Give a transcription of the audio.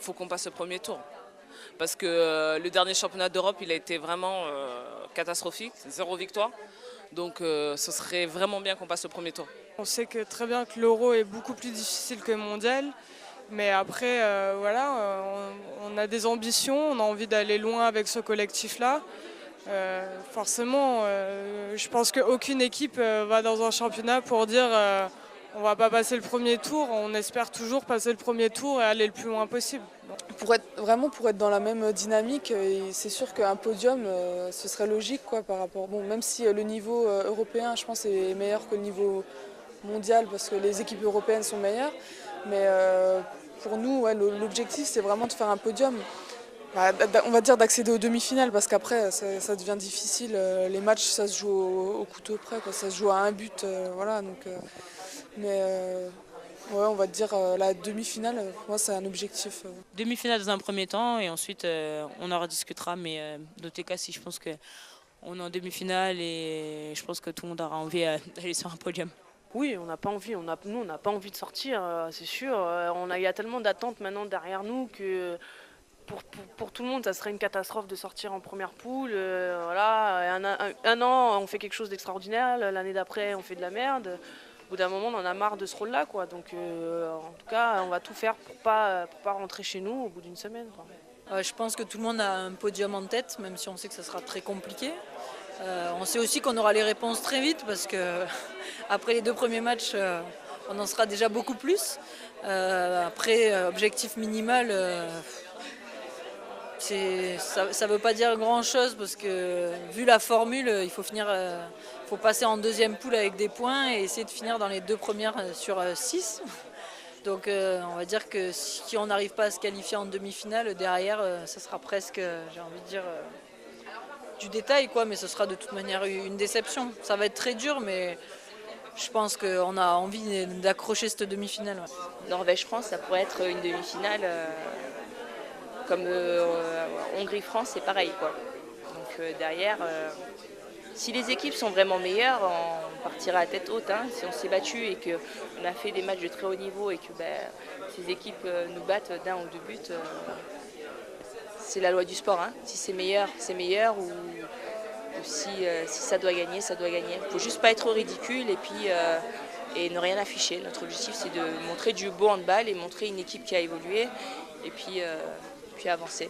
faut qu'on passe le premier tour. Parce que le dernier championnat d'Europe, il a été vraiment catastrophique, 0 victoire. Donc ce serait vraiment bien qu'on passe le premier tour. On sait que très bien que l'Euro est beaucoup plus difficile que le Mondial. Mais après, voilà, on a des ambitions, on a envie d'aller loin avec ce collectif-là. Forcément, je pense qu'aucune équipe va dans un championnat pour dire on va pas passer le premier tour. On espère toujours passer le premier tour et aller le plus loin possible. Pour être dans la même dynamique, c'est sûr qu'un podium, ce serait logique quoi, par rapport. Bon, même si le niveau européen, je pense, est meilleur que le niveau mondial parce que les équipes européennes sont meilleures. Mais pour nous, ouais, l'objectif, c'est vraiment de faire un podium. On va dire d'accéder aux demi-finales parce qu'après, ça devient difficile. Les matchs, ça se joue au couteau près, quoi. Ça se joue à un but. Voilà, donc, ouais, on va dire la demi-finale, pour moi, c'est un objectif. Demi-finale dans un premier temps et ensuite on en rediscutera. Mais dans tous les cas, si je pense qu'on est en demi-finale et je pense que tout le monde aura envie d'aller sur un podium. Oui, on n'a pas envie. Nous, on n'a pas envie de sortir, c'est sûr. Il y a tellement d'attentes maintenant derrière nous que pour tout le monde, ça serait une catastrophe de sortir en première poule. Voilà, un an, on fait quelque chose d'extraordinaire. L'année d'après, on fait de la merde. Au bout d'un moment, on en a marre de ce rôle-là, quoi. Donc, en tout cas, on va tout faire pour pas rentrer chez nous au bout d'une semaine, quoi. Je pense que tout le monde a un podium en tête, même si on sait que ça sera très compliqué. On sait aussi qu'on aura les réponses très vite parce que après les 2 premiers matchs, on en sera déjà beaucoup plus. Après, objectif minimal, ça ne veut pas dire grand-chose parce que vu la formule, il faut passer en deuxième poule avec des points et essayer de finir dans les 2 premières sur 6. Donc on va dire que si on n'arrive pas à se qualifier en demi-finale, derrière, ça sera presque, j'ai envie de dire, du détail, quoi, mais ce sera de toute manière une déception. Ça va être très dur, mais je pense qu'on a envie d'accrocher cette demi-finale. Ouais. Norvège-France, ça pourrait être une demi-finale comme Hongrie-France, c'est pareil, quoi. Donc derrière, si les équipes sont vraiment meilleures, on partira à tête haute. Hein. Si on s'est battu et qu'on a fait des matchs de très haut niveau et que ces équipes nous battent d'1 ou 2 buts, c'est la loi du sport. Hein. Si c'est meilleur, c'est meilleur. Ou si ça doit gagner, ça doit gagner. Il ne faut juste pas être ridicule et ne rien afficher. Notre objectif, c'est de montrer du beau handball et montrer une équipe qui a évolué et puis avancer.